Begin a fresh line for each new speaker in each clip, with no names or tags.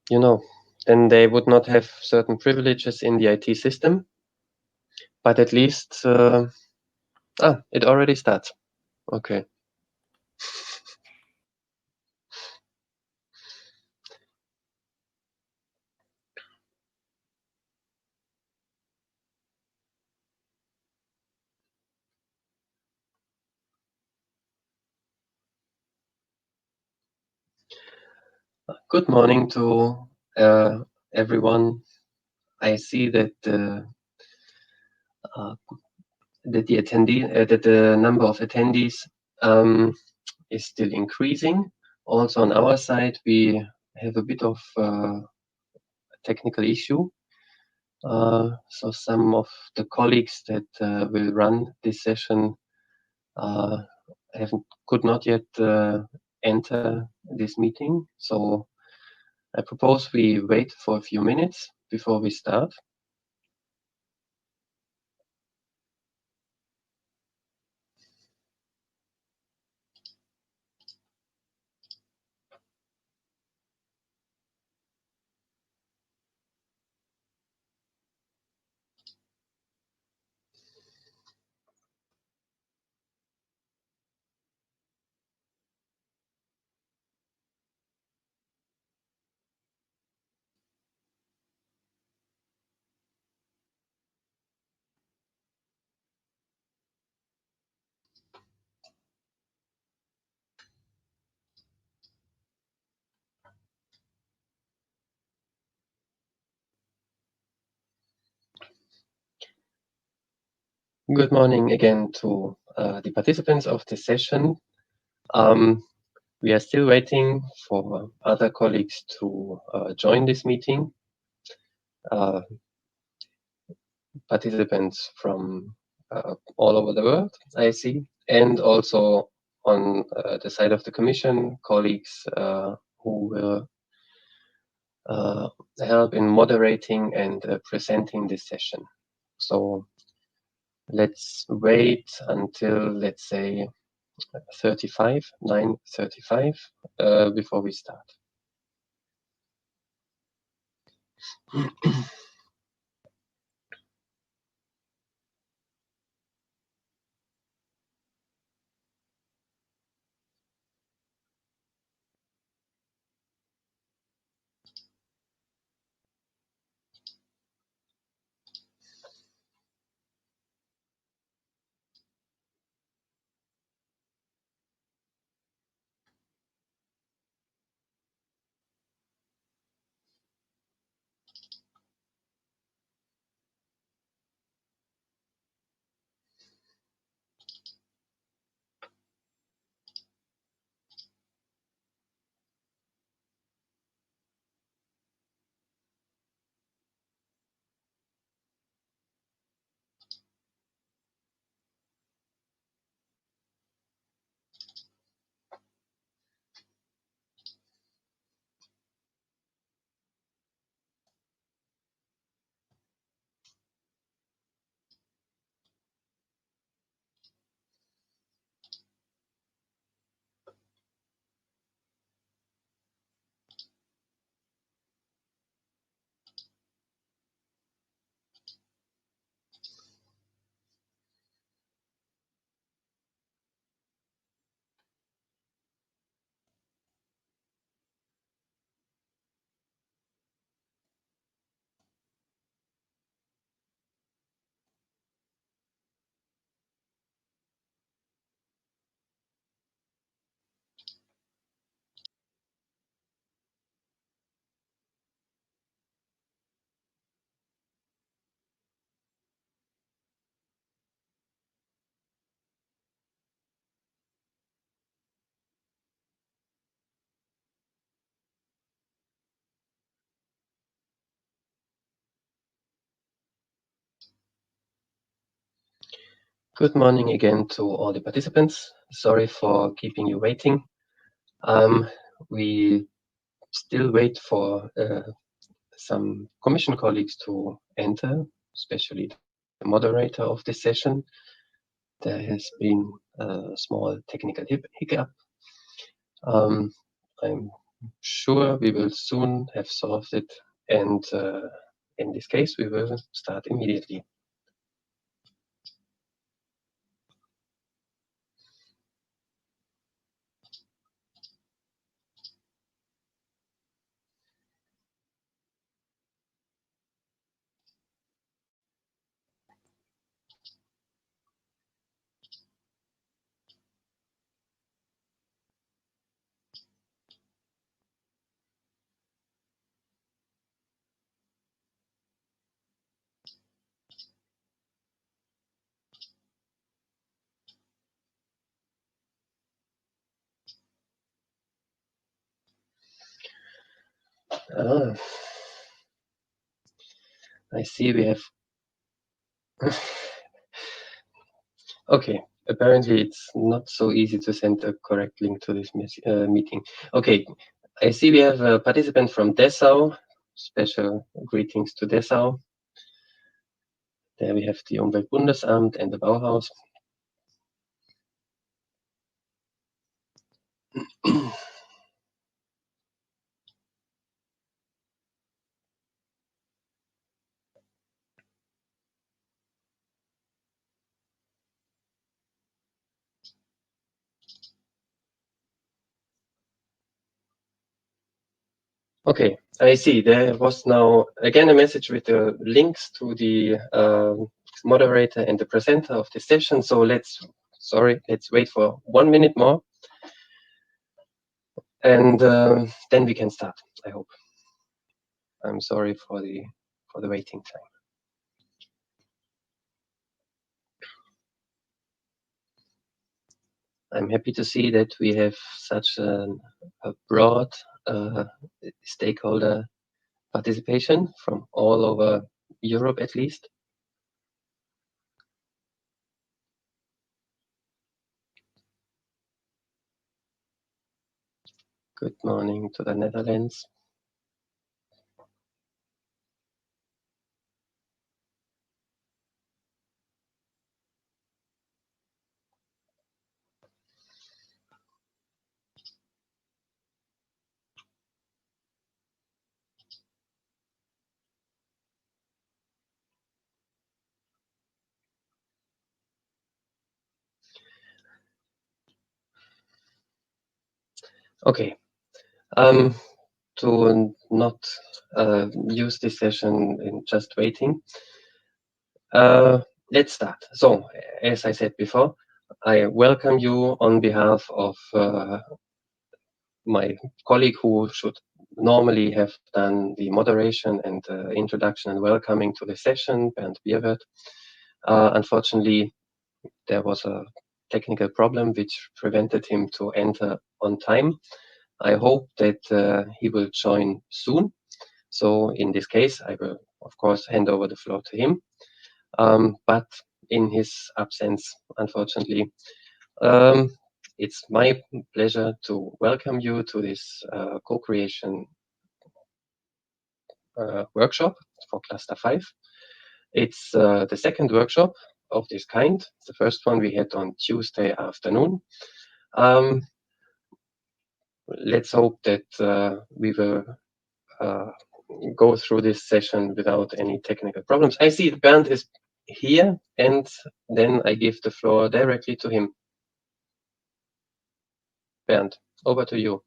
then they would not have certain privileges in the IT system. But at least, it already starts. Okay. Good morning to everyone. I see that the number of attendees is still increasing. Also on our side, we have a bit of technical issue. So some of the colleagues that will run this session could not yet enter this meeting. So I propose we wait for a few minutes before we start. Good morning again to the participants of this session. We are still waiting for other colleagues to join this meeting. Participants from all over the world, I see, and also on the side of the Commission, colleagues who will help in moderating and presenting this session. So let's wait until, let's say, 9:35 before we start. Good morning again to all the participants. Sorry for keeping you waiting. We still wait for some Commission colleagues to enter, especially the moderator of this session. There has been a small technical hiccup. I'm sure we will soon have solved it, and in this case we will start immediately. Ah, I see we have. Okay, apparently it's not so easy to send a correct link to this meeting. Okay, I see we have a participant from Dessau. Special greetings to Dessau. There we have the Umweltbundesamt and the Bauhaus. Okay, I see. There was now again a message with the links to the moderator and the presenter of the session. So let's wait for 1 minute more, and then we can start. I hope. I'm sorry for the waiting time. I'm happy to see that we have such a broad stakeholder participation from all over Europe, at least. Good morning to the Netherlands. Okay. To not use this session in just waiting, let's start. So, as I said before, I welcome you on behalf of my colleague who should normally have done the moderation and introduction and welcoming to the session, Bernd Bierwirth. Unfortunately, there was a technical problem which prevented him to enter on time. I hope that he will join soon. So in this case, I will, of course, hand over the floor to him. But in his absence, unfortunately, it's my pleasure to welcome you to this co-creation workshop for Cluster 5. It's the second workshop of this kind. The first one we had on Tuesday afternoon. Let's hope that we will go through this session without any technical problems. I see Bernd is here, and then I give the floor directly to him. Bernd, over to you.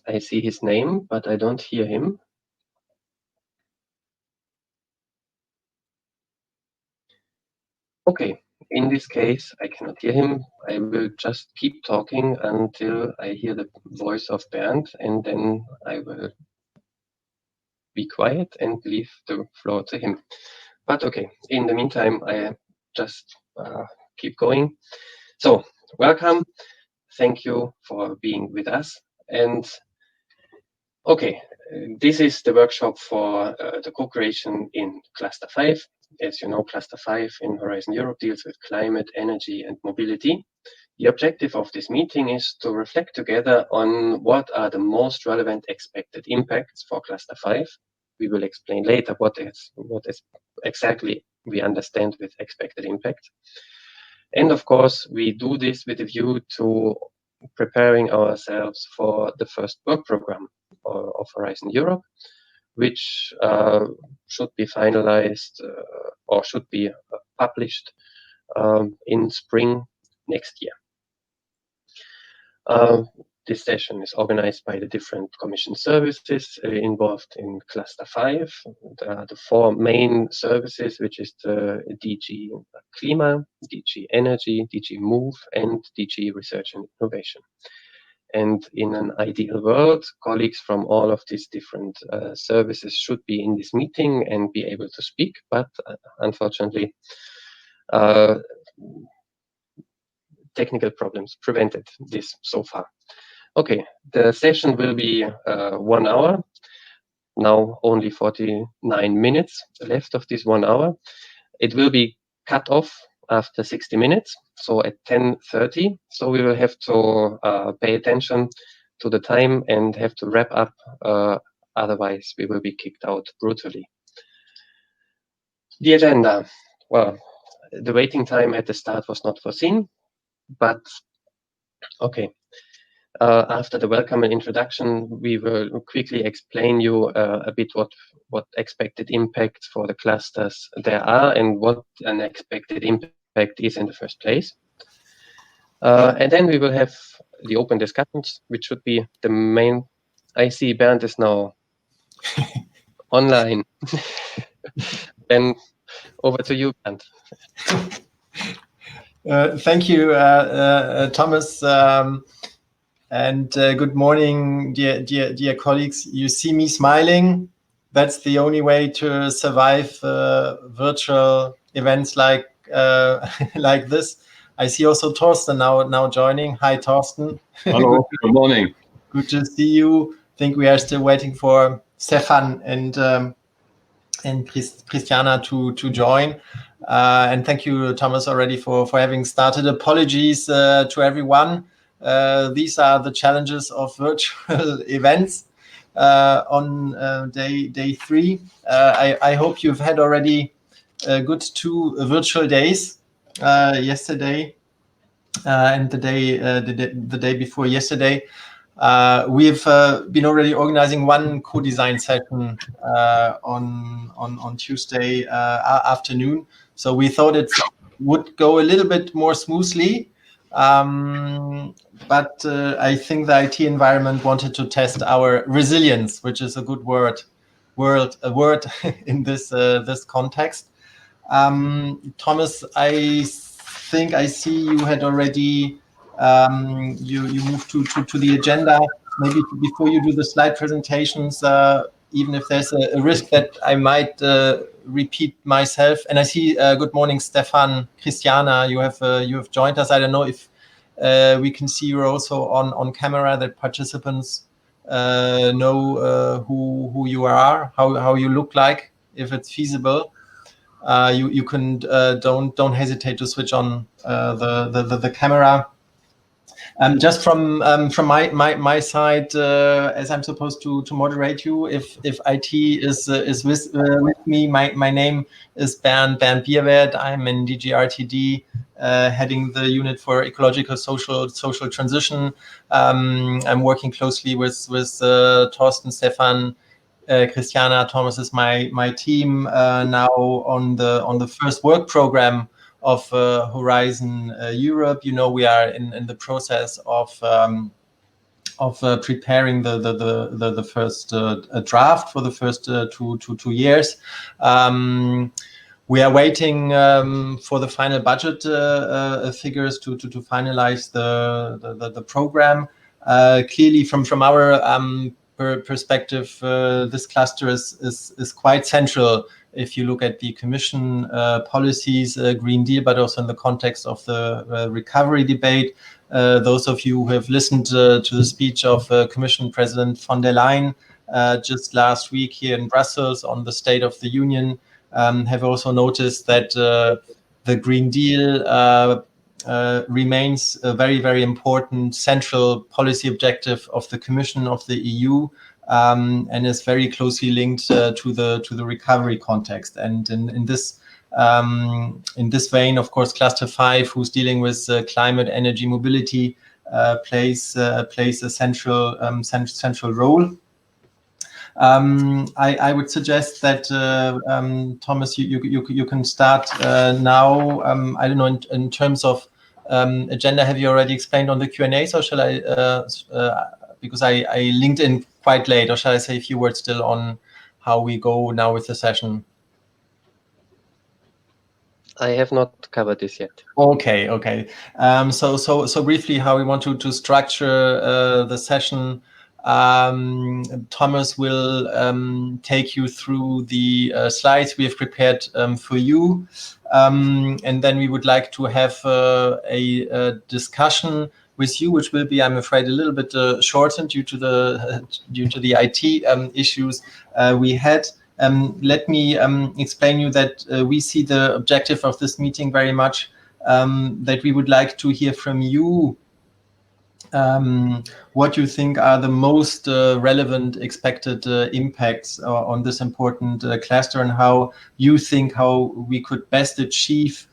I see his name, but I don't hear him. Okay, in this case, I cannot hear him. I will just keep talking until I hear the voice of Bernd, and then I will be quiet and leave the floor to him. But okay, in the meantime, I just keep going. So, welcome. Thank you for being with us. And okay, this is the workshop for the co-creation in Cluster 5. As you know, Cluster 5 in Horizon Europe deals with climate, energy, and mobility. The objective of this meeting is to reflect together on what are the most relevant expected impacts for Cluster 5. We will explain later what is exactly we understand with expected impact. And of course, we do this with a view to preparing ourselves for the first work program of Horizon Europe, which should be finalized or should be published in spring next year. This session is organized by the different Commission services involved in Cluster 5. The four main services, which is the DG Klima, DG Energy, DG Move, and DG Research and Innovation. And in an ideal world, colleagues from all of these different services should be in this meeting and be able to speak, but unfortunately, technical problems prevented this so far. Okay, the session will be 1 hour. Now only 49 minutes left of this 1 hour. It will be cut off after 60 minutes, so at 10:30. So we will have to pay attention to the time and have to wrap up. Otherwise, we will be kicked out brutally. The agenda. Well, the waiting time at the start was not foreseen, but okay. After the welcome and introduction, we will quickly explain you a bit what expected impacts for the clusters there are and what an expected impact is in the first place. And then we will have the open discussions, which should be the main. I see Bernd is now online. Then over to you, Bernd.
Thank you, Thomas. And good morning, dear colleagues. You see me smiling. That's the only way to survive virtual events like like this. I see also Thorsten now joining. Hi, Thorsten.
Hello. Good morning.
Good to see you. I think we are still waiting for Stefan and Christiana to join. And thank you, Thomas, already for having started. Apologies to everyone. These are the challenges of virtual events on day 3. I hope you've had already a good 2 virtual days, yesterday and the day before yesterday. We've been already organizing one co-design session on Tuesday afternoon. So we thought it would go a little bit more smoothly. But I think the IT environment wanted to test our resilience, which is a good word in this context. Thomas, I think I see you had already you moved to the agenda. Maybe before you do the slide presentations, even if there's a risk that I might repeat myself. And I see good morning, Stefan, Christiana. You have joined us. I don't know if we can see you also on camera, that participants know who you are, how you look like, if it's feasible. You can don't hesitate to switch on the camera. Just from my side, as I'm supposed to moderate you, if IT is with me, my name is Bernd Bierwert. I'm in DG RTD, heading the unit for ecological social transition. I'm working closely with Thorsten, Stefan, Christiana. Thomas is my team now on the first work program of Horizon Europe. You know, we are in the process of preparing the first draft for the first two years. We are waiting for the final budget figures to finalize the program. Clearly, from our perspective, this cluster is quite central if you look at the Commission policies, Green Deal, but also in the context of the recovery debate. Those of you who have listened to the speech of Commission President von der Leyen just last week here in Brussels on the State of the Union, have also noticed that the Green Deal remains a very, very important central policy objective of the Commission of the EU, and is very closely linked to the recovery context. And in this vein, of course, Cluster 5, who's dealing with climate, energy, mobility, plays a central role. I would suggest that Thomas, you can start now. I don't know, in terms of agenda, have you already explained on the Q&As, or shall I? Because I linked in quite late, or shall I say a few words still on how we go now with the session?
I have not covered this yet.
Okay. So briefly, how we want to structure the session. Thomas will take you through the slides we have prepared for you, and then we would like to have a discussion with you, which will be, I'm afraid, a little bit shortened due to the IT issues we had. Let me explain you that we see the objective of this meeting very much that we would like to hear from you what you think are the most relevant expected impacts on this important cluster, and how you think how we could best achieve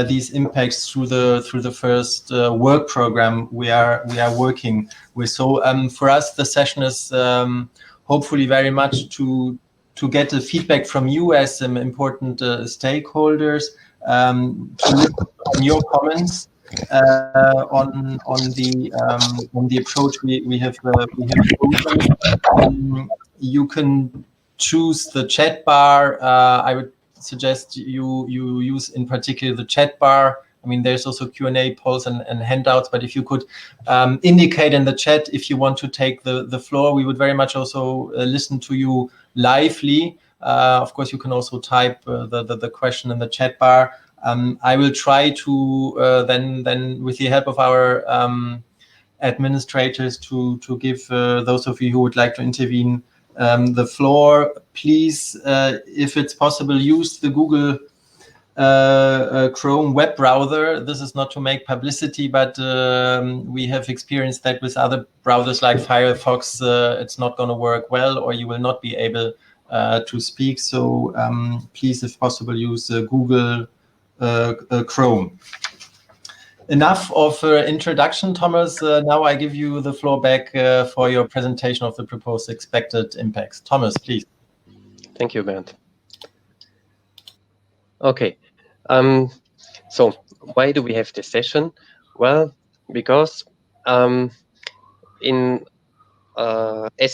these impacts through the first work program we are working with. So for us, the session is hopefully very much to get the feedback from you as some important stakeholders, to listen on your comments on the approach we have chosen. You can choose the chat bar. I would suggest you use in particular the chat bar. I mean, there's also Q&A, polls, and handouts, but if you could indicate in the chat if you want to take the floor, we would very much also listen to you lively. Of course, you can also type the question in the chat bar. I will try to then with the help of our administrators to give those of you who would like to intervene the floor. Please, if it's possible, use the Google Chrome web browser. This is not to make publicity, but we have experienced that with other browsers like Firefox, it's not going to work well, or you will not be able to speak. So please, if possible, use Google Chrome. Enough of introduction, Thomas. Now I give you the floor back for your presentation of the proposed expected impacts. Thomas, please.
Thank you, Bernd. Okay. So why do we have this session? Well, because as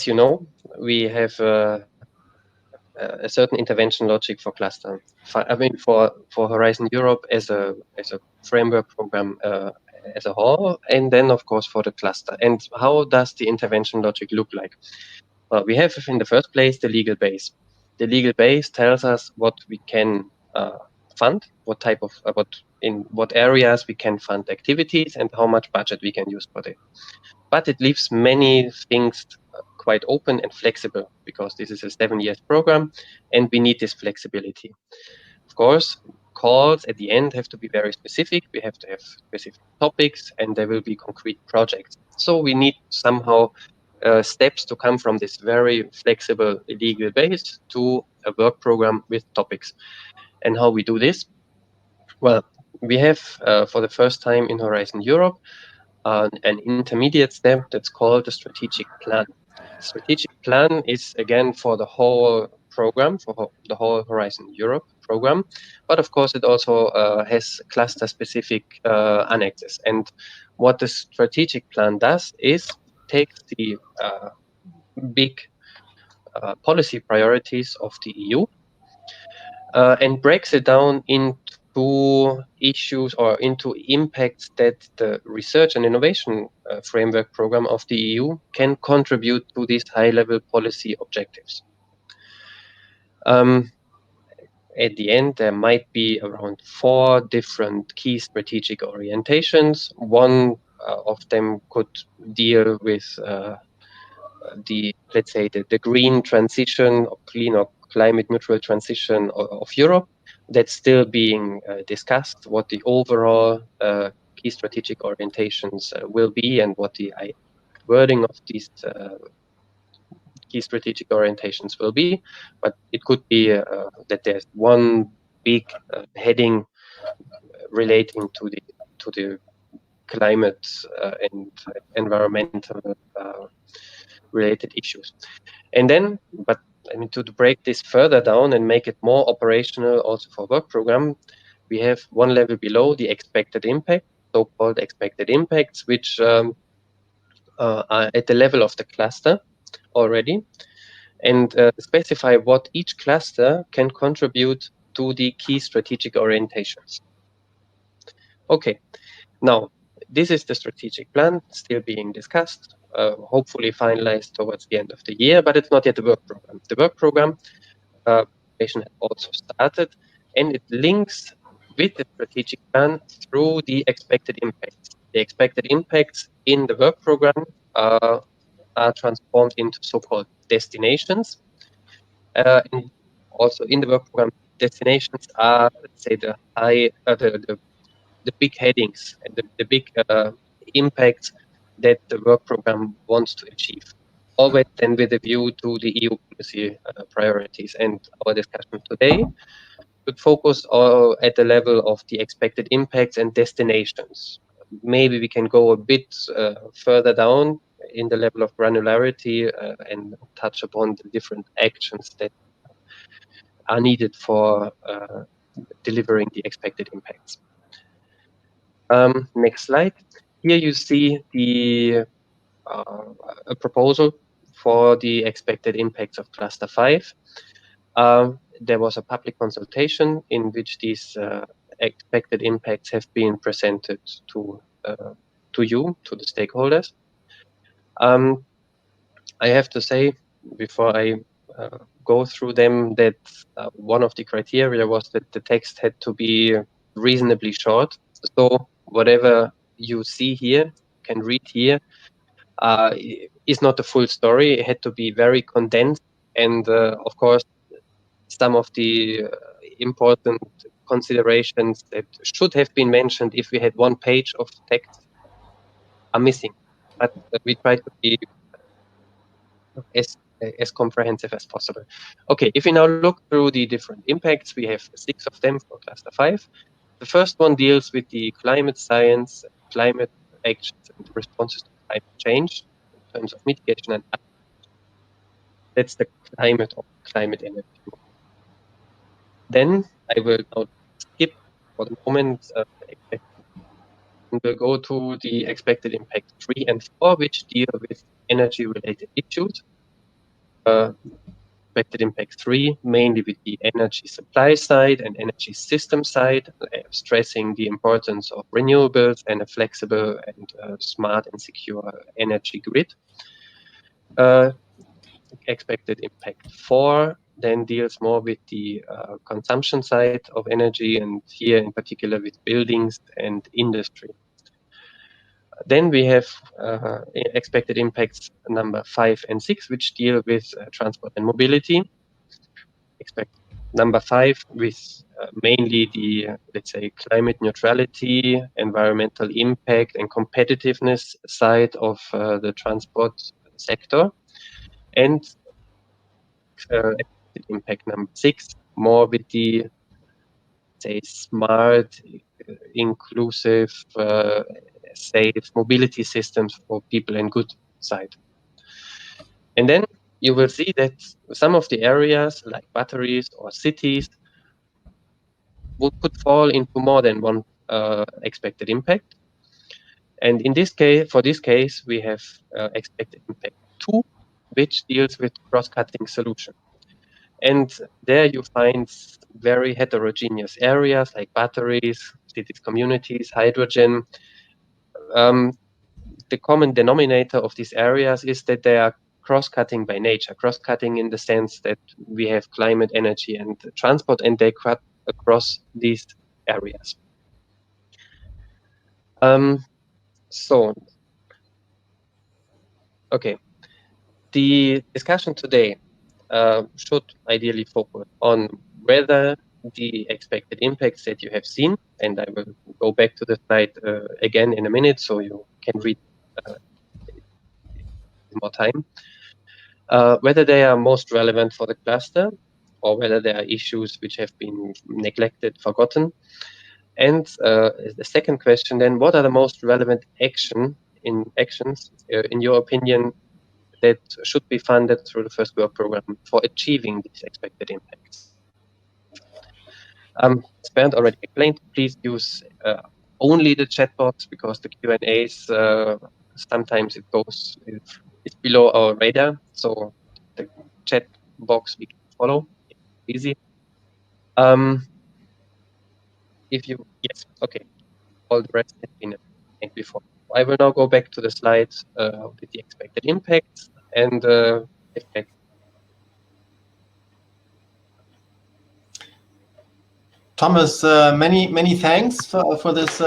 you know, we have a certain intervention logic for cluster. I mean, for Horizon Europe as a framework program as a whole, and then of course for the cluster. And how does the intervention logic look like? Well, we have in the first place the legal base. The legal base tells us what we can fund, what type of in what areas we can fund activities, and how much budget we can use for it. But it leaves many things quite open and flexible, because this is a 7-year program and we need this flexibility. Of course, calls at the end have to be very specific. We have to have specific topics, and there will be concrete projects. So we need somehow steps to come from this very flexible legal base to a work program with topics. And how we do this? Well, we have for the first time in Horizon Europe an intermediate step that's called the strategic plan. Strategic plan is again for the whole program, for the whole Horizon Europe program, but of course it also has cluster-specific annexes. And what the strategic plan does is takes the big policy priorities of the EU and breaks it down into issues or into impacts that the research and innovation framework program of the EU can contribute to these high-level policy objectives. At the end, there might be around 4 different key strategic orientations. One of them could deal with let's say the green transition or climate neutral transition of Europe. That's still being discussed, what the overall key strategic orientations will be, and what the wording of these key strategic orientations will be. But it could be that there's one big heading relating to the climate and environmental related issues. And then, but I mean, to break this further down and make it more operational also for work program, we have one level below the expected impact, so-called expected impacts, which are at the level of the cluster already, and specify what each cluster can contribute to the key strategic orientations. Okay, now this is the strategic plan still being discussed, hopefully finalized towards the end of the year, but it's not yet the work program. The work program has also started, and it links with the strategic plan through the expected impacts. The expected impacts in the work program are transformed into so-called destinations. And also in the work program, destinations are, let's say, the big headings and the big impacts that the work program wants to achieve. Always then with a view to the EU policy priorities. And our discussion today would focus at the level of the expected impacts and destinations. Maybe we can go a bit further down in the level of granularity and touch upon the different actions that are needed for delivering the expected impacts. Next slide. Here you see a proposal for the expected impacts of cluster 5. There was a public consultation in which these expected impacts have been presented to you, to the stakeholders. I have to say, before I go through them, that one of the criteria was that the text had to be reasonably short. So whatever you see here, can read here, is not the full story. It had to be very condensed, and of course, some of the important considerations that should have been mentioned if we had one page of text are missing. But we try to be as comprehensive as possible. Okay, if we now look through the different impacts, we have 6 of them for cluster 5. The first one deals with the climate science, climate actions, and responses to climate change in terms of mitigation and that's the climate or climate energy. Then I will now skip for the moment and we'll go to the expected impact 3 and 4, which deal with energy related issues. Expected impact 3, mainly with the energy supply side and energy system side, stressing the importance of renewables and a flexible and smart and secure energy grid. Expected impact 4 then deals more with the consumption side of energy, and here in particular with buildings and industry. Then we have expected impacts number 5 and 6, which deal with transport and mobility. Expect number 5 with mainly the, let's say, climate neutrality, environmental impact, and competitiveness side of the transport sector. And impact number 6, more with the, say, smart, inclusive, safe mobility systems for people and goods side. And then you will see that some of the areas like batteries or cities could fall into more than one expected impact. And in this case, for this case, we have expected impact 2, which deals with cross-cutting solution. And there you find very heterogeneous areas like batteries, cities, communities, hydrogen. The common denominator of these areas is that they are cross-cutting by nature, cross-cutting in the sense that we have climate, energy, and transport, and they cut across these areas. Okay, the discussion today should ideally focus on whether the expected impacts that you have seen, and I will go back to the slide again in a minute so you can read more time, whether they are most relevant for the cluster or whether there are issues which have been neglected, forgotten. And the second question then, what are the most relevant actions, in your opinion, that should be funded through the first work program for achieving these expected impacts? As Bernd already explained, please use only the chat box because the Q&As, sometimes it's below our radar. So the chat box we can follow, it's easy. Yes, okay, all the rest has been explained before. I will now go back to the slides with the expected impacts and effects.
Thomas, many thanks for this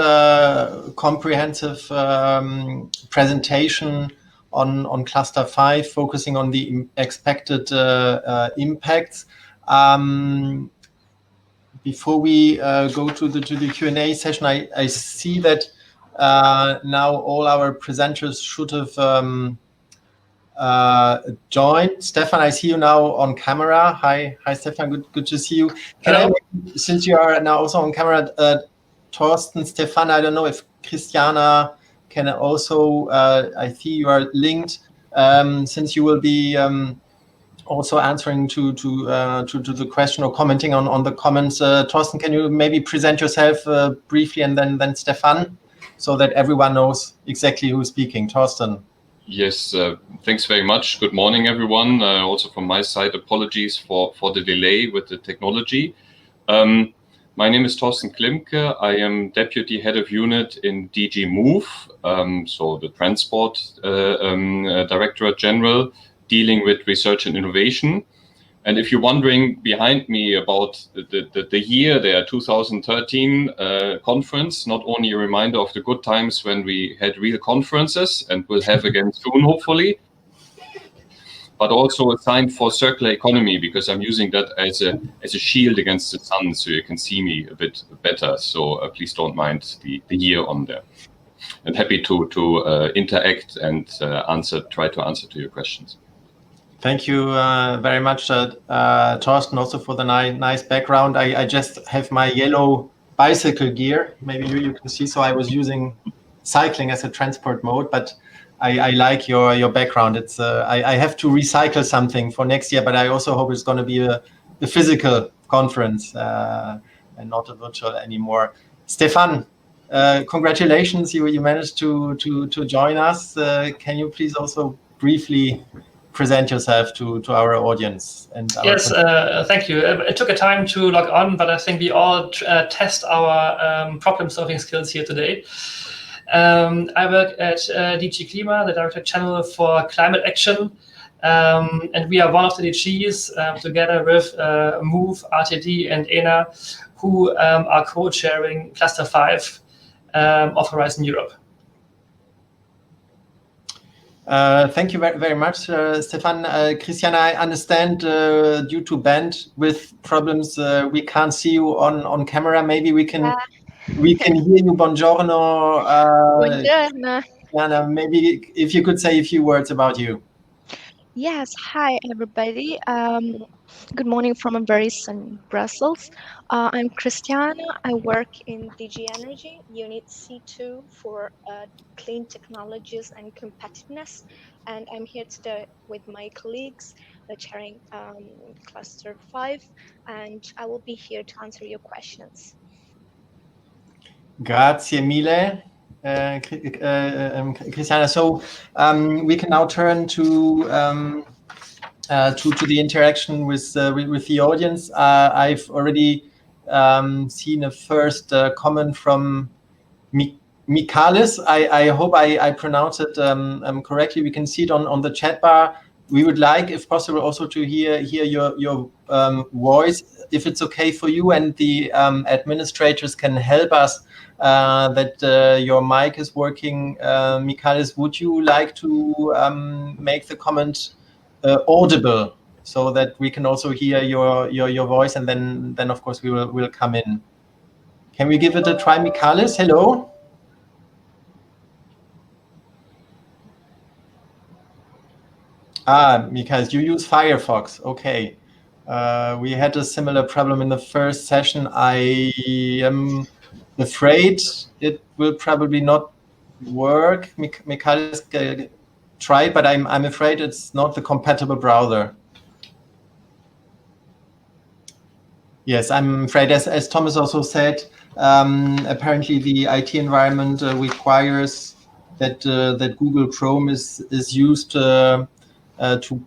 comprehensive presentation on Cluster 5, focusing on the expected impacts. Before we go to the Q&A session, I see that now all our presenters should have joined. Stefan, I see you now on camera. Hi, Stefan. Good to see you. Since you are now also on camera, Thorsten, Stefan, I don't know if Christiana can also. I see you are linked. Since you will be also answering to the question or commenting on the comments, Thorsten, can you maybe present yourself briefly, and then Stefan, so that everyone knows exactly who's speaking. Thorsten.
Yes, thanks very much. Good morning, everyone. Also from my side, apologies for the delay with the technology. My name is Thorsten Klimk. I am Deputy Head of Unit in DG Move, so the Transport Directorate General, dealing with research and innovation. And if you're wondering behind me about the year there, 2013 conference, not only a reminder of the good times when we had real conferences and will have again soon, hopefully, but also a sign for circular economy, because I'm using that as a shield against the sun so you can see me a bit better. So please don't mind the year on there. And happy to interact and try to answer to your questions.
Thank you very much, Thorsten, also for the nice background. I just have my yellow bicycle gear. Maybe you can see, so I was using cycling as a transport mode, but I like your background. It's I have to recycle something for next year, but I also hope it's going to be a physical conference and not a virtual anymore. Stefan, congratulations, you managed to join us. Can you please also briefly present yourself to our audience?
Yes, thank you. It took a time to log on, but I think we all test our problem-solving skills here today. I work at DG Klima, the Director General for Climate Action, and we are one of the DGs together with MOVE, RTD, and ENA, who are co-chairing Cluster 5 of Horizon Europe.
Thank you very much, Stefan. Christiana, I understand due to bandwidth problems, we can't see you on camera. Maybe we can hear you. Buongiorno.
Buongiorno.
Christiana, maybe if you could say a few words about you.
Yes, hi everybody. Good morning from very sunny Brussels. I'm Christiana. I work in DG Energy, Unit C2 for Clean Technologies and Competitiveness. And I'm here today with my colleagues chairing Cluster 5, and I will be here to answer your questions.
Grazie mille. Christiana, so we can now turn to the interaction with the audience. I've already seen a first comment from Mikalis. I hope I pronounce it correctly. We can see it on the chat bar. We would like, if possible, also to hear your voice, if it's okay for you, and the administrators can help us that your mic is working. Mikalis, would you like to make the comment audible so that we can also hear your voice, and then of course we'll come in. Can we give it a try, Michalis? Hello. Michalis, you use Firefox. Okay. We had a similar problem in the first session. I am afraid it will probably not work. Michalis tried, but I'm afraid it's not the compatible browser. Yes, I'm afraid, as Thomas also said, apparently the IT environment requires that Google Chrome is used to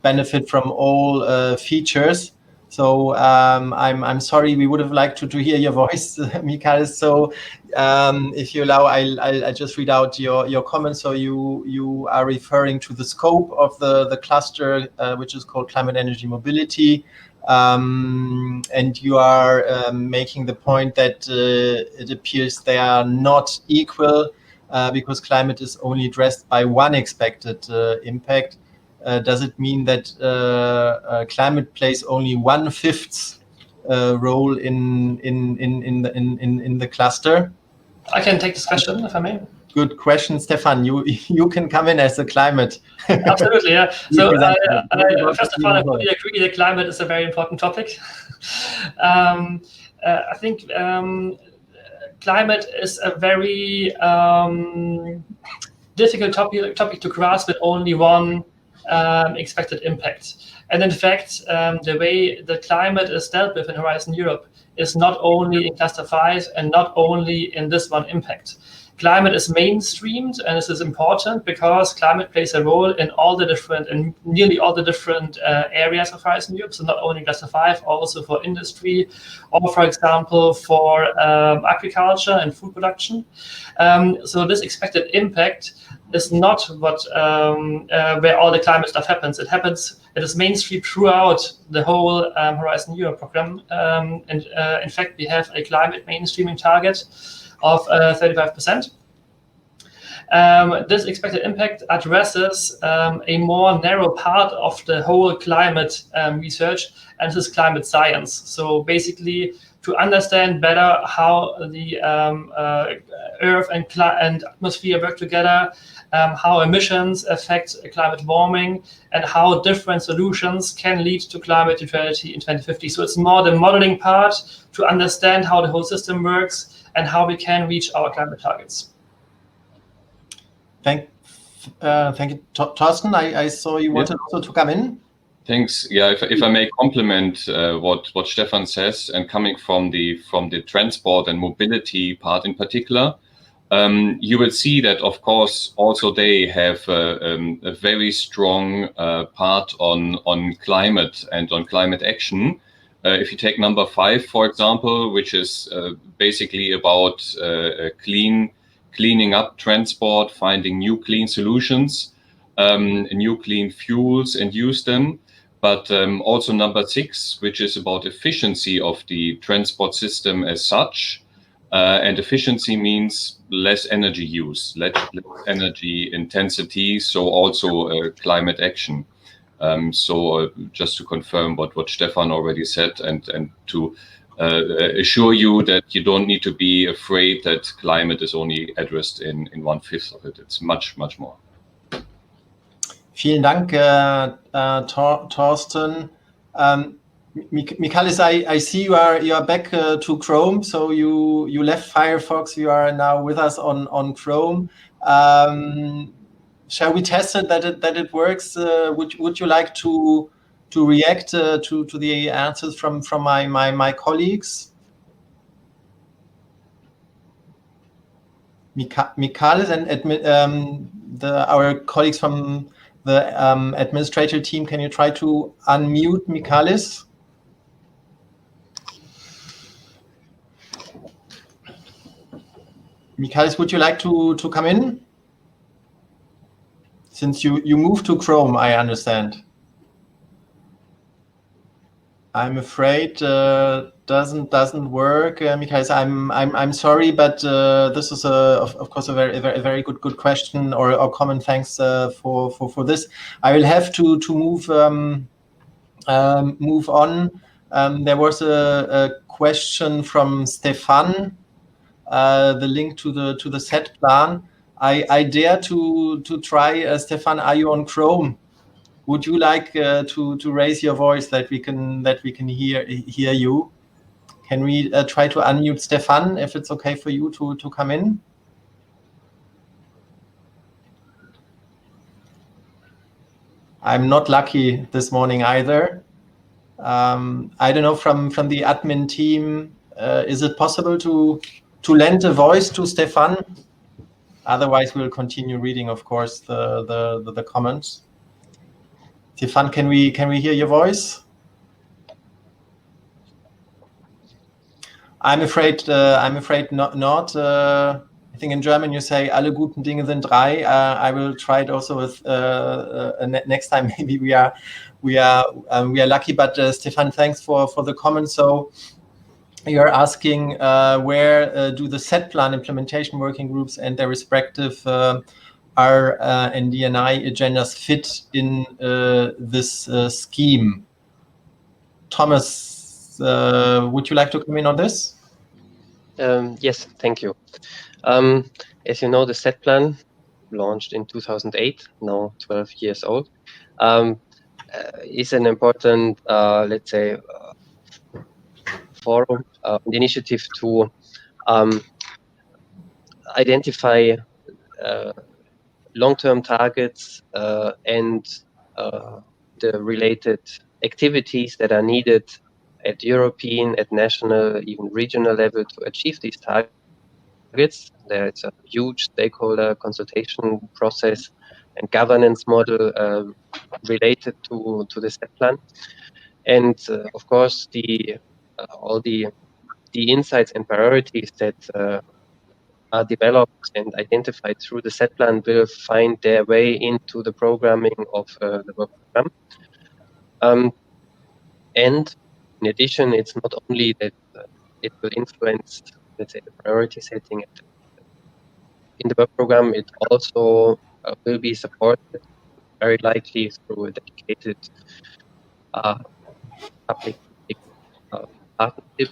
benefit from all features. So I'm sorry, we would have liked to hear your voice, Michalis. So if you allow, I'll just read out your comments. So you are referring to the scope of the cluster, which is called Climate Energy Mobility. And you are making the point that it appears they are not equal because climate is only addressed by one expected impact. Does it mean that climate plays only 1/5 role in the cluster?
I can take this question if I may.
Good question, Stefan. You can come in as a climate.
Absolutely, yeah. So first of all, I fully agree that climate is a very important topic. I think climate is a very difficult topic to grasp with only one expected impact. And in fact, the way the climate is dealt with in Horizon Europe is not only in Cluster 5 and not only in this one impact. Climate is mainstreamed, and this is important because climate plays a role in all the different and nearly all the different areas of Horizon Europe. So not only Cluster 5, also for industry, or for example for agriculture and food production. So this expected impact is not what where all the climate stuff happens. It is mainstream throughout the whole Horizon Europe program. And in fact, we have a climate mainstreaming target of 35%. This expected impact addresses a more narrow part of the whole climate research, and this is climate science. So basically, to understand better how the Earth and atmosphere work together, how emissions affect climate warming, and how different solutions can lead to climate neutrality in 2050. So it's more the modeling part to understand how the whole system works and how we can reach our climate targets.
Thank you, Thorsten. I saw you wanted also to come in.
Thanks. Yeah, if I may complement what Stefan says, and coming from the transport and mobility part in particular, you will see that, of course, also they have a very strong part on climate and on climate action. If you take number 5, for example, which is basically about cleaning up transport, finding new clean solutions, new clean fuels, and use them. But also number 6, which is about efficiency of the transport system as such. And efficiency means less energy use, less energy intensity, so also climate action. So just to confirm what Stefan already said, and to assure you that you don't need to be afraid that climate is only addressed in 1/5 of it. It's much, much more.
Vielen Dank, Thorsten. Michalis, I see you are back to Chrome. So you left Firefox. You are now with us on Chrome. Shall we test it that it works? Would you like to react to the answers from my colleagues? Michalis and our colleagues from the administrator team, can you try to unmute Michalis? Michalis, would you like to come in? Since you moved to Chrome, I understand. I'm afraid doesn't work, Michalis. I'm sorry, but this is of course a very good question or comment. Thanks for this. I will have to move move on, there was a question from Stefan, the link to the set plan. I dare to try. Stefan, are you on Chrome? Would you like to raise your voice that we can hear you? Can we try to unmute Stefan if it's okay for you to come in? I'm not lucky this morning either. I don't know from the admin team. Is it possible to lend a voice to Stefan? Otherwise, we'll continue reading, of course, the comments. Stefan, can we hear your voice? I'm afraid not. I think in German you say "alle guten Dinge sind drei." I will try it also with next time. Maybe we are lucky. But Stefan, thanks for the comment. So you are asking where do the set plan implementation working groups and their respective R and D&I agendas fit in this scheme? Thomas, would you like to come in on this?
Yes, thank you. As you know, the set plan launched in 2008, now 12 years old, is an important, let's say, forum, initiative to identify long-term targets and the related activities that are needed at European, at national, even regional level to achieve these targets. There is a huge stakeholder consultation process and governance model related to the set plan. And of course, all the insights and priorities that are developed and identified through the set plan will find their way into the programming of the work program. And in addition, it's not only that it will influence, let's say, the priority setting in the work program, it also will be supported very likely through a dedicated public partnership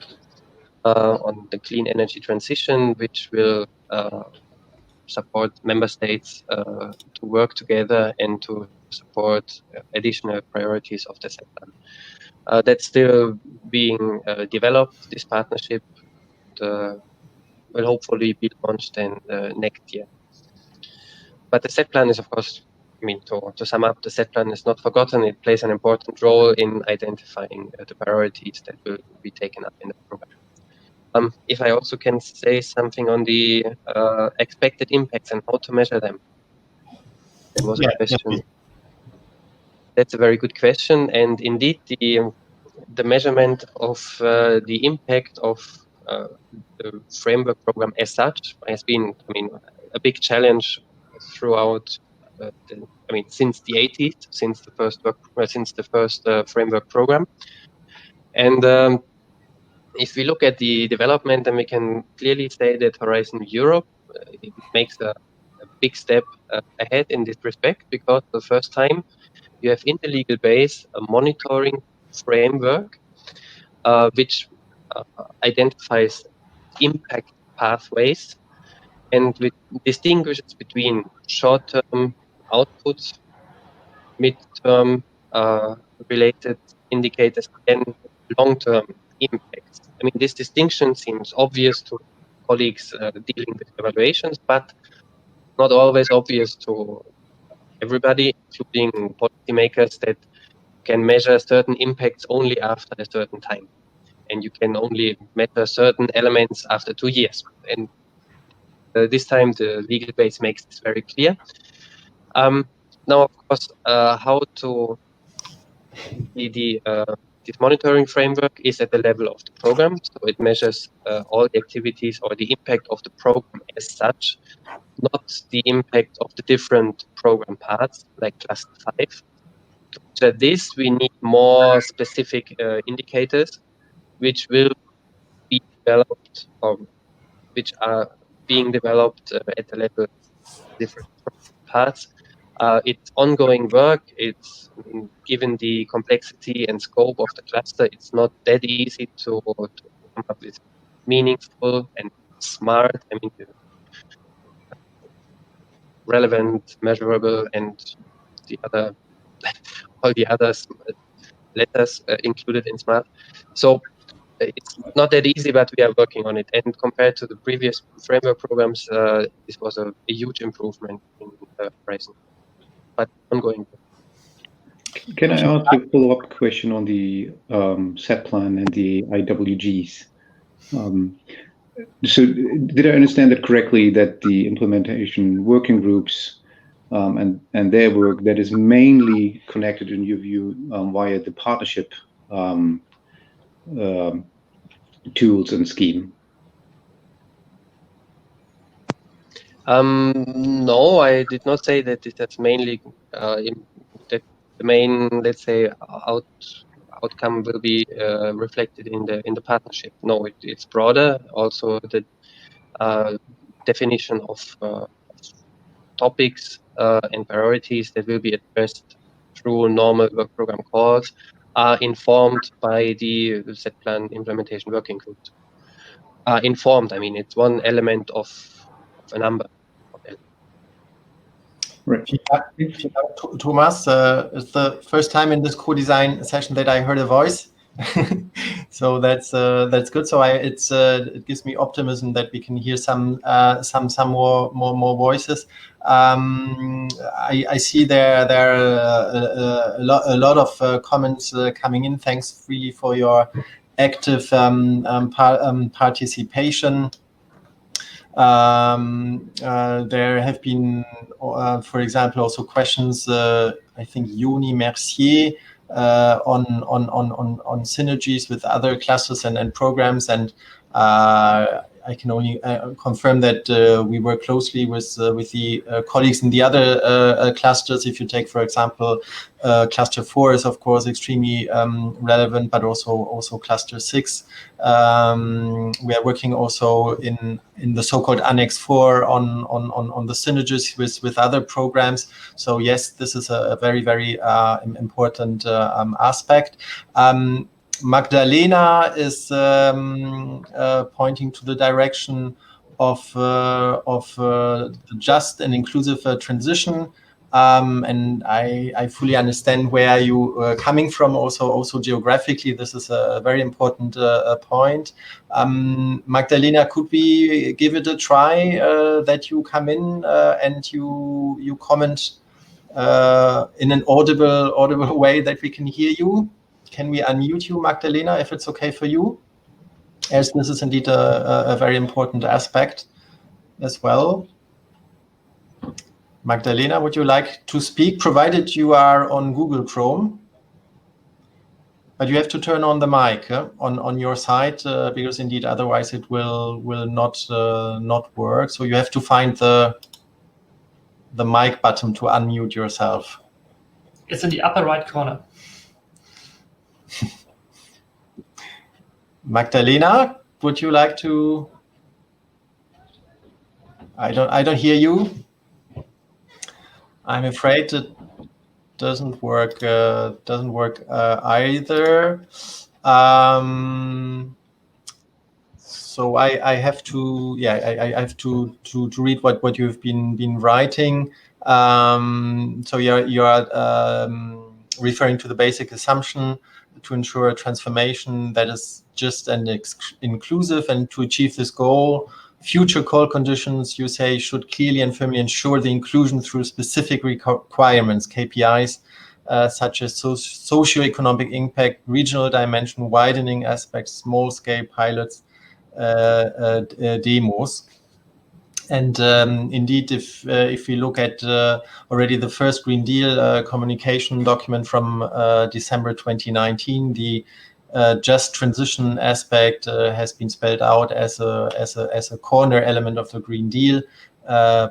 on the clean energy transition, which will support member states to work together and to support additional priorities of the set plan. That's still being developed, this partnership will hopefully be launched in next year. But the set plan is, of course, I mean, to sum up, the set plan is not forgotten. It plays an important role in identifying the priorities that will be taken up in the program. If I also can say something on the expected impacts and how to measure them. There was a question. That's a very good question. And indeed, the measurement of the impact of the framework program as such has been, I mean, a big challenge throughout since the 80s, since the first framework program. And if we look at the development, then we can clearly say that Horizon Europe it makes a big step ahead in this respect, because for the first time you have in the legal base a monitoring framework which identifies impact pathways and which distinguishes between short-term outputs, mid-term related indicators, and long-term impacts. I mean, this distinction seems obvious to colleagues dealing with evaluations, but not always obvious to everybody, including policymakers, that can measure certain impacts only after a certain time. And you can only measure certain elements after 2 years. And this time the legal base makes this very clear. Now, of course, how to this monitoring framework is at the level of the program. So it measures all the activities or the impact of the program as such, not the impact of the different program parts, like Cluster 5. To measure this, we need more specific indicators, which will be developed or which are being developed at the level of different parts. It's ongoing work. It's given the complexity and scope of the cluster, it's not that easy to come up with meaningful and smart, relevant, measurable, and the other all the others letters included in smart. So it's not that easy, but we are working on it. And compared to the previous framework programs, this was a huge improvement in pricing, but ongoing.
Can I ask a follow-up question on the set plan and the IWGs? So did I understand that correctly, that the implementation working groups and their work, that is mainly connected in your view via the partnership tools and scheme?
No, I did not say that that's mainly that the main, let's say, outcome will be reflected in the partnership. No, it's broader. Also, the definition of topics and priorities that will be addressed through normal work program calls are informed by the set plan implementation working group. Informed, it's one element of a number.
Right.
Thomas, it's the first time in this co-design session that I heard a voice. So that's good. So it gives me optimism that we can hear some more voices. I see there are a lot of comments coming in. Thanks for your active participation. There have been, for example, also questions. I think Yoni Mercier on synergies with other clusters and programs, and I can only confirm that we work closely with the colleagues in the other clusters. If you take, for example, cluster 4 is of course extremely relevant, but also cluster 6. We are working also in the so-called Annex 4 on the synergies with other programs. So yes, this is a very, very important aspect. Magdalena is pointing to the direction of just and inclusive transition, and I fully understand where you are coming from. Also geographically, this is a very important point. Magdalena, could we give it a try that you come in and you comment in an audible way that we can hear you? Can we unmute you, Magdalena, if it's okay for you? As this is indeed a very important aspect as well. Magdalena, would you like to speak, provided you are on Google Chrome? But you have to turn on the mic on your side, because indeed otherwise it will not work. So you have to find the mic button to unmute yourself.
It's in the upper right corner.
Magdalena, would you like to? I don't hear you. I'm afraid it doesn't work. Either. So I have to. Yeah, I have to read what you've been writing. So you're referring to the basic assumption to ensure a transformation that is just and inclusive, and to achieve this goal, future call conditions, you say, should clearly and firmly ensure the inclusion through specific requirements, KPIs, such as socioeconomic impact, regional dimension, widening aspects, small-scale pilots, demos. And indeed, if we look at already the first Green Deal communication document from December 2019, the just transition aspect has been spelled out as a corner element of the Green Deal.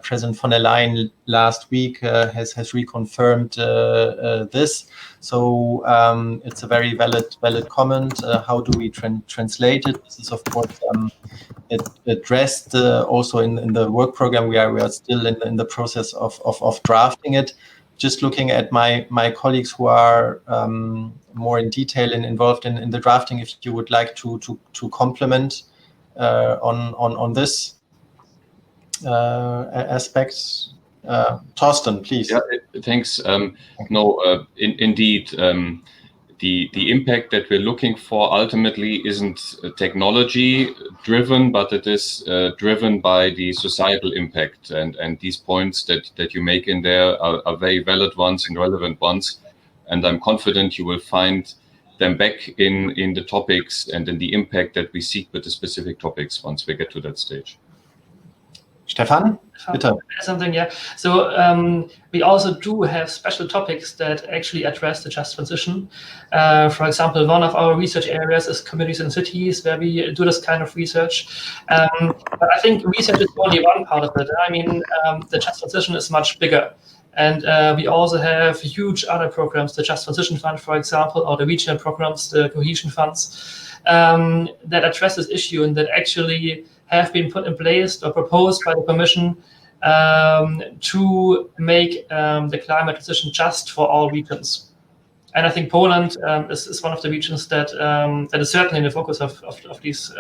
President von der Leyen last week has reconfirmed this. So it's a very valid comment. How do we translate it? This is, of course, addressed also in the work program. We are still in the process of drafting it. Just looking at my colleagues who are more in detail and involved in the drafting, if you would like to complement on this aspect. Thorsten, please.
Yeah, thanks. Indeed, the impact that we're looking for ultimately isn't technology driven, but it is driven by the societal impact. And these points that you make in there are very valid ones and relevant ones. And I'm confident you will find them back in the topics and in the impact that we seek with the specific topics once we get to that stage.
Stefan, bitte.
Something, yeah. So we also do have special topics that actually address the just transition. For example, one of our research areas is communities and cities, where we do this kind of research. But I think research is only one part of it. I mean, the just transition is much bigger. And we also have huge other programs, the Just Transition Fund, for example, or the regional programs, the cohesion funds, that address this issue and that actually have been put in place or proposed by the Commission to make the climate transition just for all regions. And I think Poland is one of the regions that is certainly in the focus of this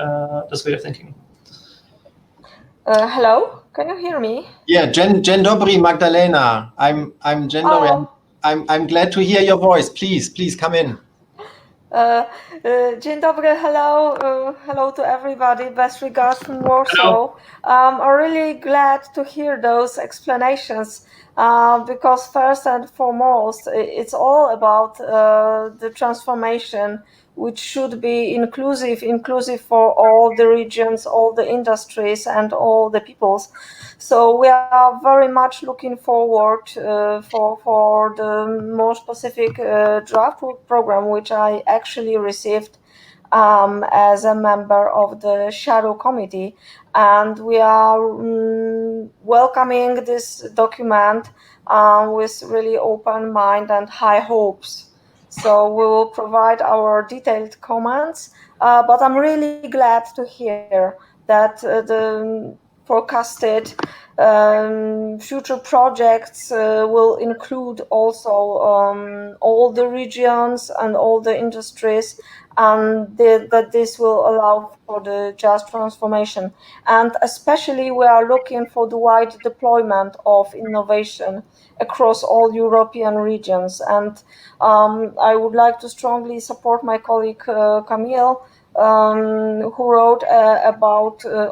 way of thinking.
Hello, can you hear me?
Yeah, Dzień dobry, Magdalena. I'm Dzień dobry.
Oh.
I'm glad to hear your voice. Please come in.
Dzień dobry, hello to everybody. Best regards from Warsaw. I'm really glad to hear those explanations because first and foremost, it's all about the transformation, which should be inclusive for all the regions, all the industries, and all the peoples. So we are very much looking forward for the more specific draft program, which I actually received as a member of the Shadow Committee. And we are welcoming this document with really open mind and high hopes. So we will provide our detailed comments, but I'm really glad to hear that the forecasted future projects will include also all the regions and all the industries, and that this will allow for the just transformation. And especially we are looking for the wide deployment of innovation across all European regions. And I would like to strongly support my colleague Camille, who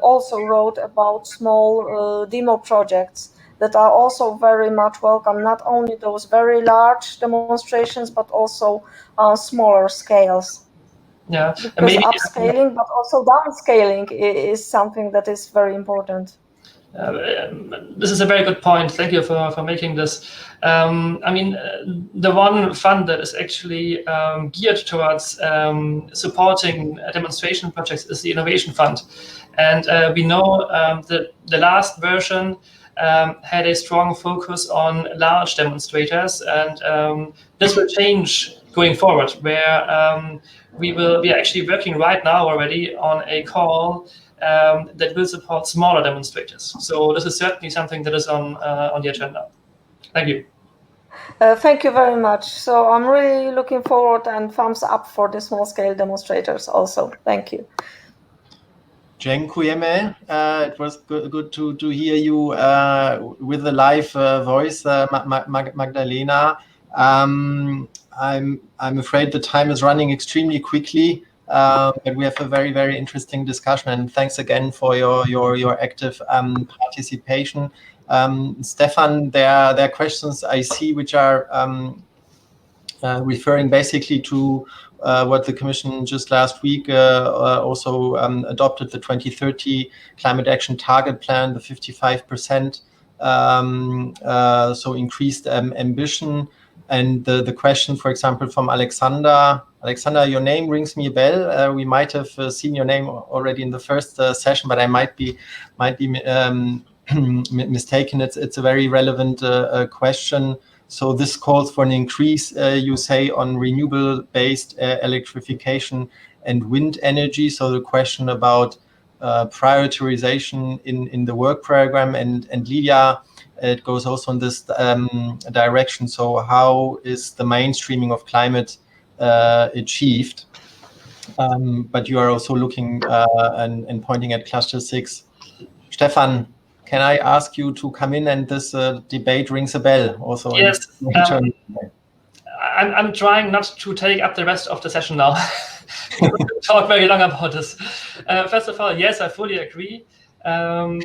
also wrote about small demo projects that are also very much welcome, not only those very large demonstrations, but also smaller scales.
Yeah,
because
maybe
upscaling, but also downscaling is something that is very important.
This is a very good point. Thank you for making this. I mean, the one fund that is actually geared towards supporting demonstration projects is the Innovation Fund. And we know that the last version had a strong focus on large demonstrators, and this will change going forward, where we are actually working right now already on a call that will support smaller demonstrators. So this is certainly something that is on the agenda. Thank you.
Thank you very much. So I'm really looking forward and thumbs up for the small-scale demonstrators also. Thank you.
Dziękujemy. It was good to hear you with the live voice, Magdalena. I'm afraid the time is running extremely quickly, but we have a very, very interesting discussion. And thanks again for your active participation. Stefan, there are questions I see which are referring basically to what the Commission just last week also adopted, the 2030 Climate Action Target Plan, the 55%, so increased ambition. And the question, for example, from Alexander, your name rings me a bell. We might have seen your name already in the first session, but I might be mistaken. It's a very relevant question. So this calls for an increase, you say, on renewable-based electrification and wind energy. So the question about prioritization in the work program, and Lydia, it goes also in this direction. So how is the mainstreaming of climate achieved? But you are also looking and pointing at cluster 6. Stefan, can I ask you to come in, and this debate rings a bell also?
Yes. I'm trying not to take up the rest of the session now. We could talk very long about this. First of all, yes, I fully agree. And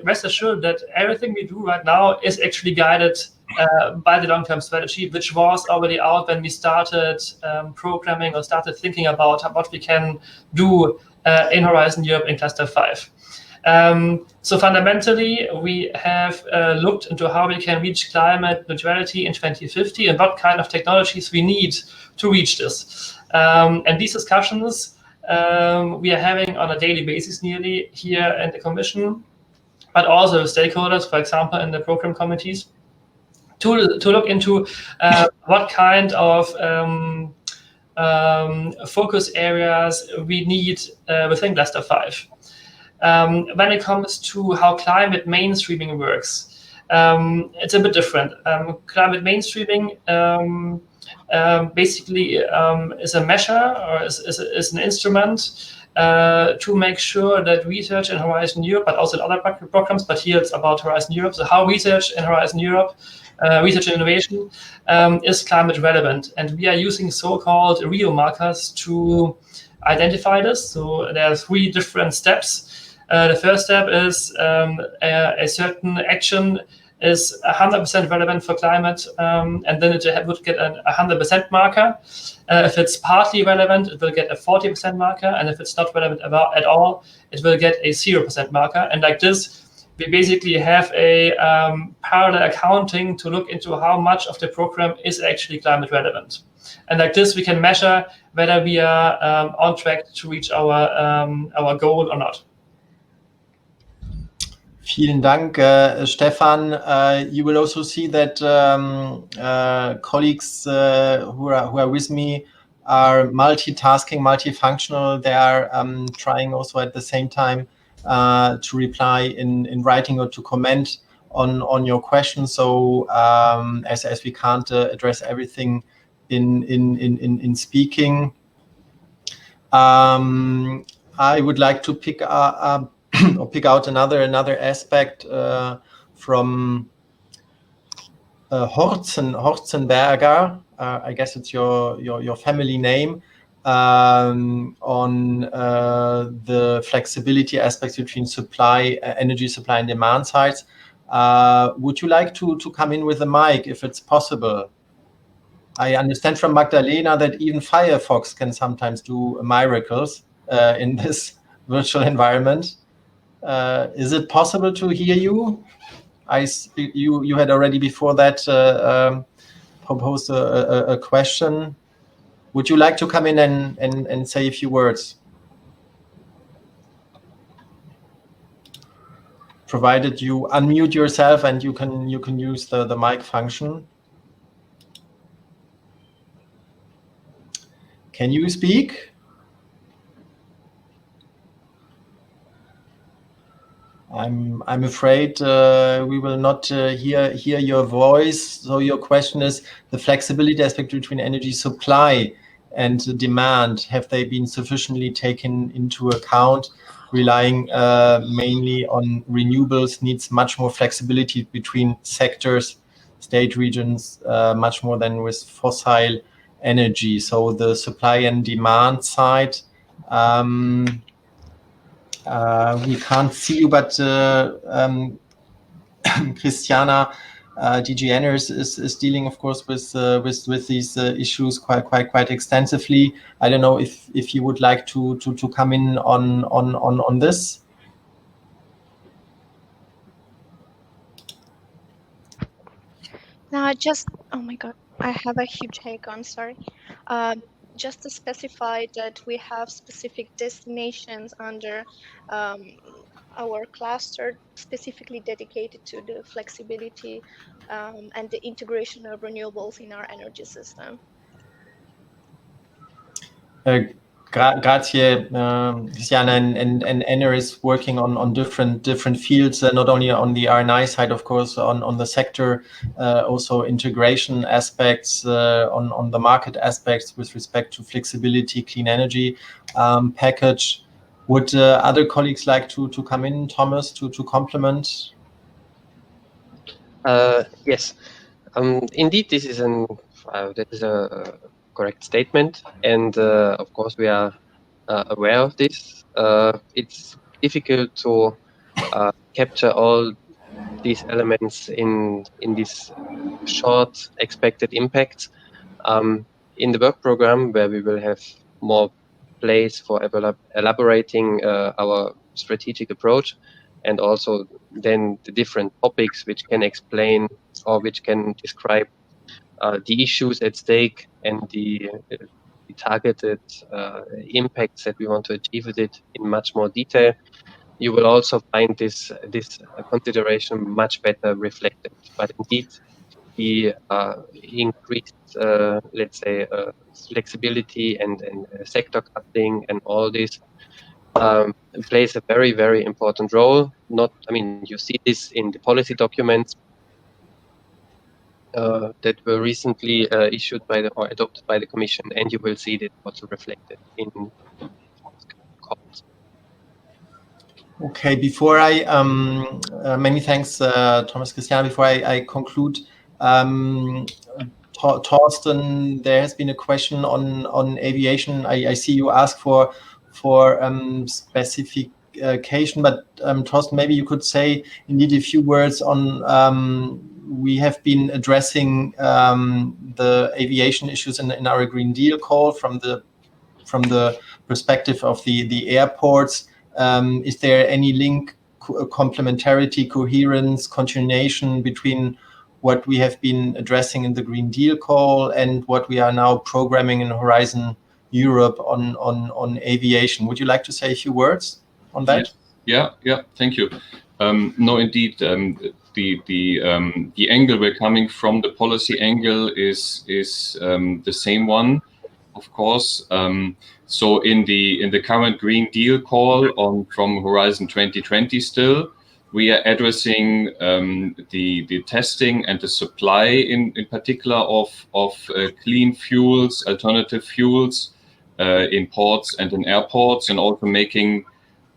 rest assured that everything we do right now is actually guided by the long-term strategy, which was already out when we started programming or started thinking about what we can do in Horizon Europe in Cluster 5. So fundamentally, we have looked into how we can reach climate neutrality in 2050 and what kind of technologies we need to reach this. And these discussions we are having on a daily basis nearly here in the Commission, but also with stakeholders, for example, in the program committees, to look into what kind of focus areas we need within Cluster 5. When it comes to how climate mainstreaming works, it's a bit different. Climate mainstreaming basically is a measure or is an instrument to make sure that research in Horizon Europe, but also in other programs, but here it's about Horizon Europe, so how research in Horizon Europe, research and innovation is climate relevant. And we are using so-called RIO markers to identify this. So there are 3 different steps. The first step is a certain action is 100% relevant for climate, and then it would get a 100% marker. If it's partly relevant, it will get a 40% marker, and if it's not relevant at all, it will get a 0% marker. And like this, we basically have a parallel accounting to look into how much of the program is actually climate relevant. And like this, we can measure whether we are on track to reach our goal or not.
Vielen Dank, Stefan. You will also see that colleagues who are with me are multitasking, multifunctional. They are trying also at the same time to reply in writing or to comment on your questions. So as we can't address everything in speaking, I would like to pick out another aspect from Horzenberger. I guess it's your family name, on the flexibility aspects between energy supply and demand sides. Would you like to come in with a mic if it's possible? I understand from Magdalena that even Firefox can sometimes do miracles in this virtual environment. Is it possible to hear you? You had already before that proposed a question. Would you like to come in and say a few words? Provided you unmute yourself and you can use the mic function. Can you speak? I'm afraid we will not hear your voice. So your question is the flexibility aspect between energy supply and demand. Have they been sufficiently taken into account? Relying mainly on renewables needs much more flexibility between sectors, state regions, much more than with fossil energy. So the supply and demand side. We can't see you, but Christiana, DG Enners is dealing, of course, with these issues quite extensively. I don't know if you would like to come in on this.
No, oh my God, I have a huge headache, I'm sorry. Just to specify that we have specific destinations under our cluster specifically dedicated to the flexibility and the integration of renewables in our energy system.
Grazie, Christiana, and Enner is working on different fields, not only on the R&I side, of course, on the sector, also integration aspects, on the market aspects with respect to flexibility, clean energy package. Would other colleagues like to come in, Thomas, to complement?
Yes, indeed, this is a correct statement, and of course we are aware of this. It's difficult to capture all these elements in this short expected impact. In the work program, where we will have more place for elaborating our strategic approach, and also then the different topics which can explain or which can describe the issues at stake and the targeted impacts that we want to achieve with it in much more detail. You will also find this consideration much better reflected. But indeed, the increased, let's say, flexibility and sector coupling and all this plays a very, very important role. You see this in the policy documents that were recently issued or adopted by the Commission, and you will see this also reflected in calls.
Okay, before I many thanks, Thomas, Christian. Before I conclude, Thorsten, there has been a question on aviation. I see you ask for specification, but Thorsten, maybe you could say indeed a few words on. We have been addressing the aviation issues in our Green Deal call from the perspective of the airports. Is there any link, complementarity, coherence, continuation between what we have been addressing in the Green Deal call and what we are now programming in Horizon Europe on aviation? Would you like to say a few words on that?
Yeah. Thank you. No, indeed, the angle we're coming from, the policy angle, is the same one, of course. So in the current Green Deal call from Horizon 2020, still we are addressing the testing and the supply in particular of clean fuels, alternative fuels in ports and in airports, and also making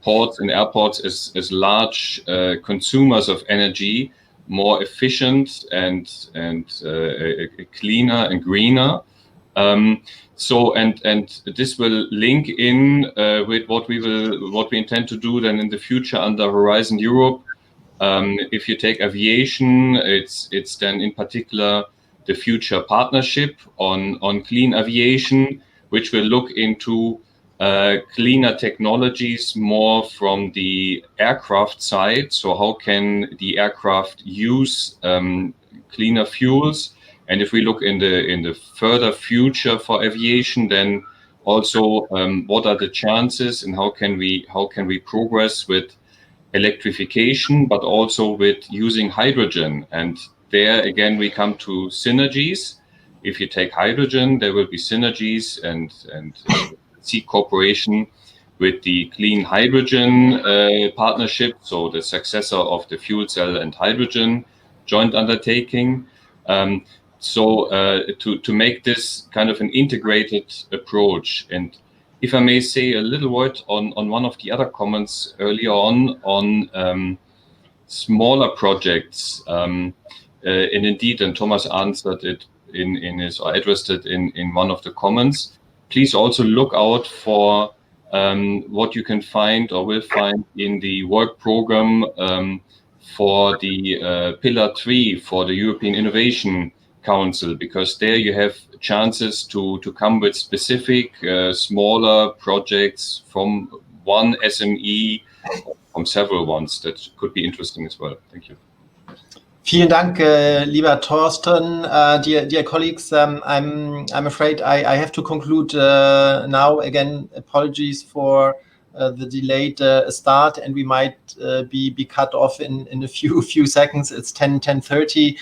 ports and airports as large consumers of energy more efficient and cleaner and greener. So this will link in with what we intend to do then in the future under Horizon Europe. If you take aviation, it's then in particular the future partnership on clean aviation, which will look into cleaner technologies more from the aircraft side. So how can the aircraft use cleaner fuels? And if we look in the further future for aviation, then also what are the chances and how can we progress with electrification, but also with using hydrogen? And there again we come to synergies. If you take hydrogen, there will be synergies and seek cooperation with the Clean Hydrogen Partnership, so the successor of the fuel cell and hydrogen joint undertaking. So to make this kind of an integrated approach. And if I may say a little word on one of the other comments earlier on smaller projects, and indeed, and Thomas answered it addressed it in one of the comments. Please also look out for what you can find or will find in the work program for the Pillar 3 for the European Innovation Council, because there you have chances to come with specific smaller projects from one SME, from several ones that could be interesting as well. Thank you.
Vielen Dank, lieber Thorsten. Dear colleagues, I'm afraid I have to conclude now. Again, apologies for the delayed start, and we might be cut off in a few seconds. It's 10:30.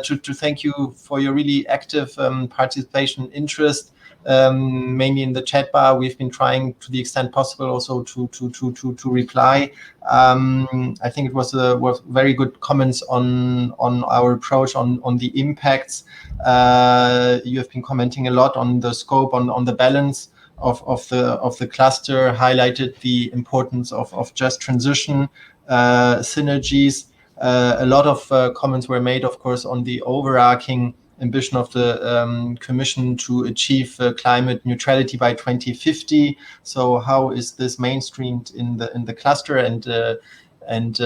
To thank you for your really active participation, interest. mainly in the chat bar. We've been trying to the extent possible also to reply. I think it was very good comments on our approach on the impacts. You have been commenting a lot on the scope, on the balance of the cluster, highlighted the importance of just transition, synergies. A lot of comments were made, of course, on the overarching ambition of the Commission to achieve climate neutrality by 2050. So how is this mainstreamed in the cluster? And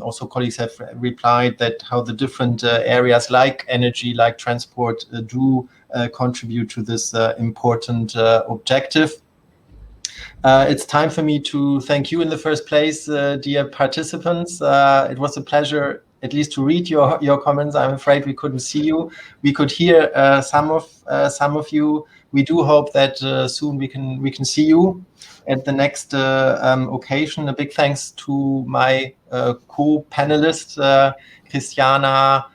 also colleagues have replied that how the different areas like energy, like transport, do contribute to this important objective. It's time for me to thank you in the first place, dear participants. It was a pleasure at least to read your comments. I'm afraid we couldn't see you. We could hear some of you. We do hope that soon we can see you at the next occasion. A big thanks to my co-panelists, Christiana,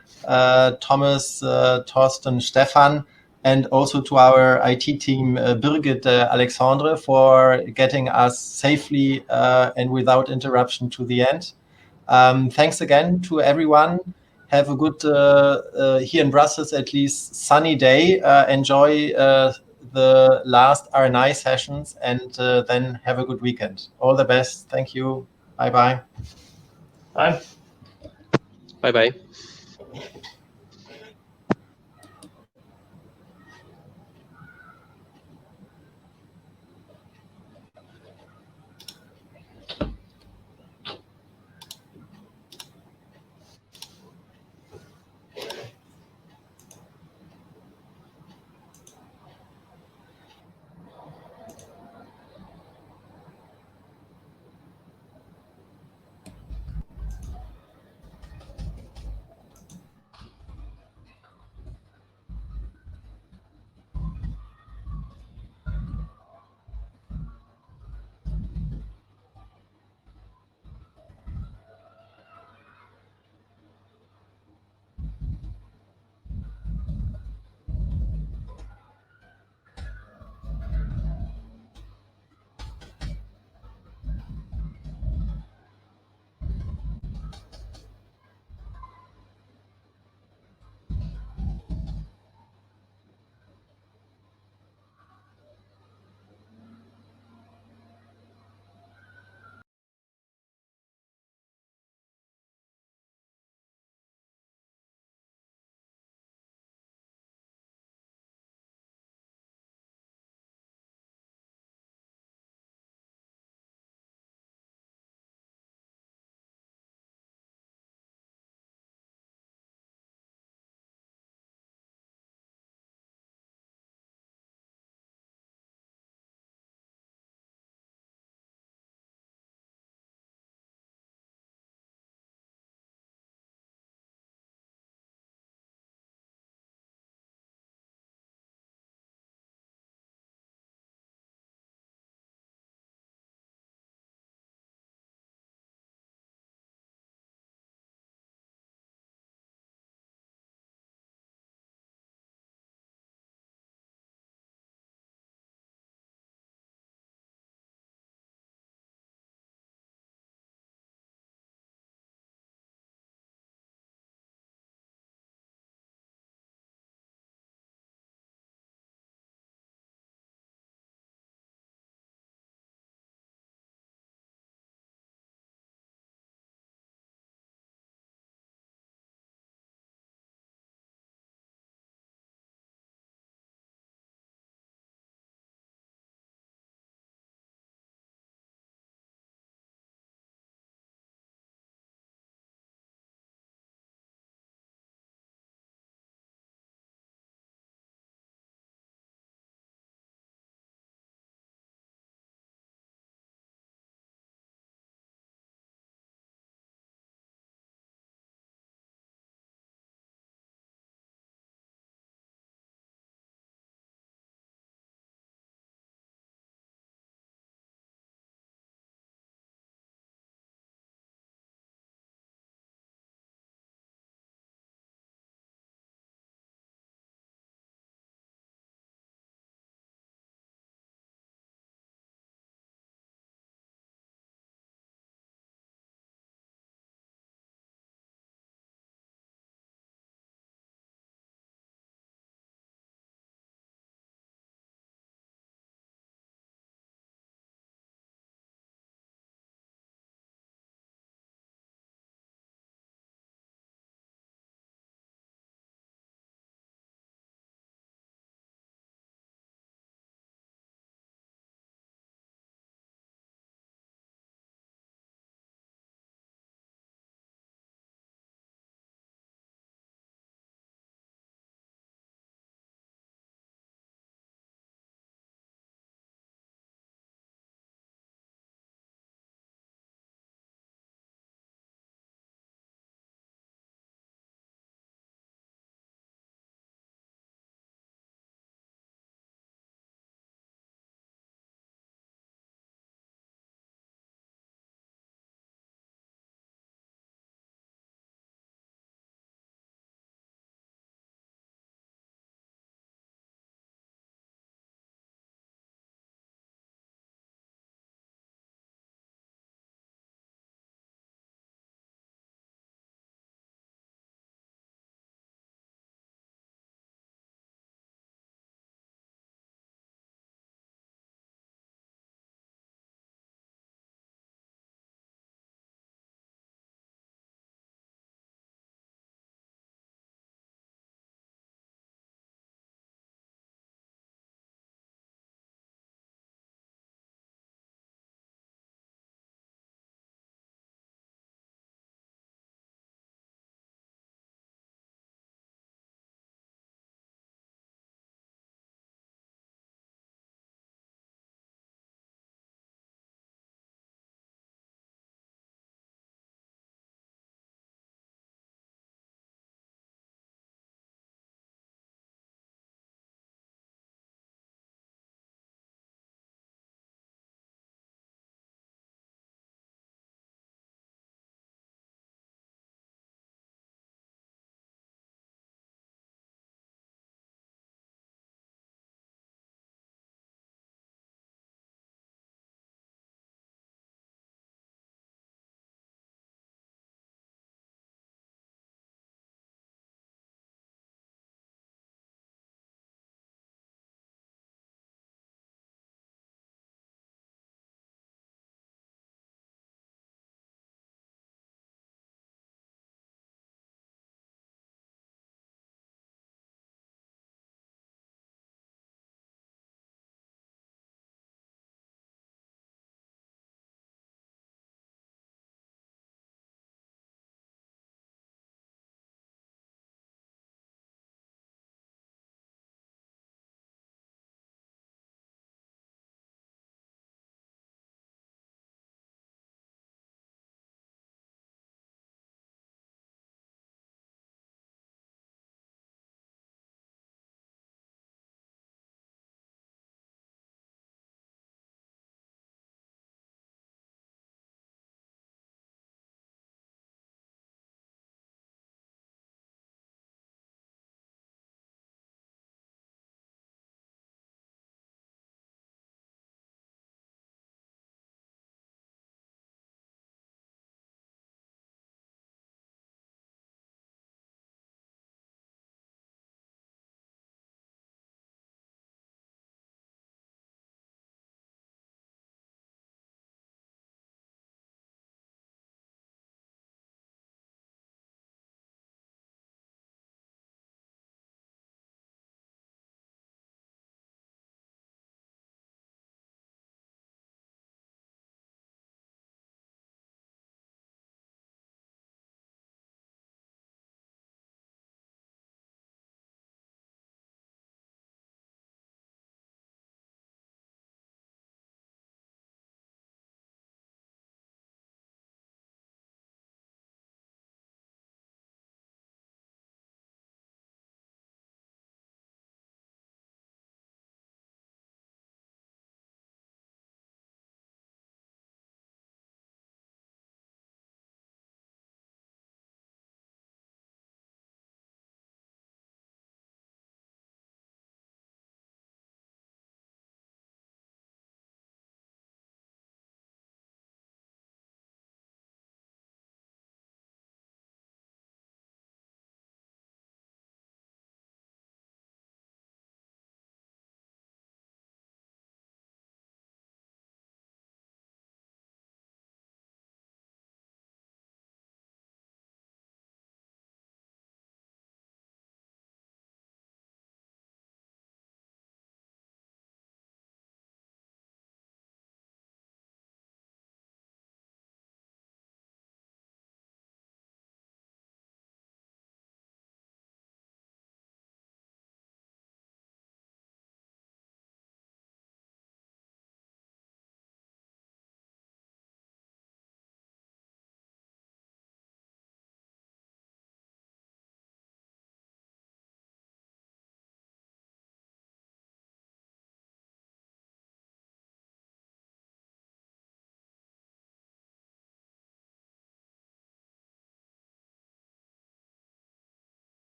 Thomas, Thorsten, Stefan, and also to our IT team, Birgit, Alexandre, for getting us safely and without interruption to the end. Thanks again to everyone. Have a good, here in Brussels at least, sunny day. Enjoy the last RNI sessions, and then have a good weekend. All the best. Thank you. Bye-bye.
Bye.
Bye-bye.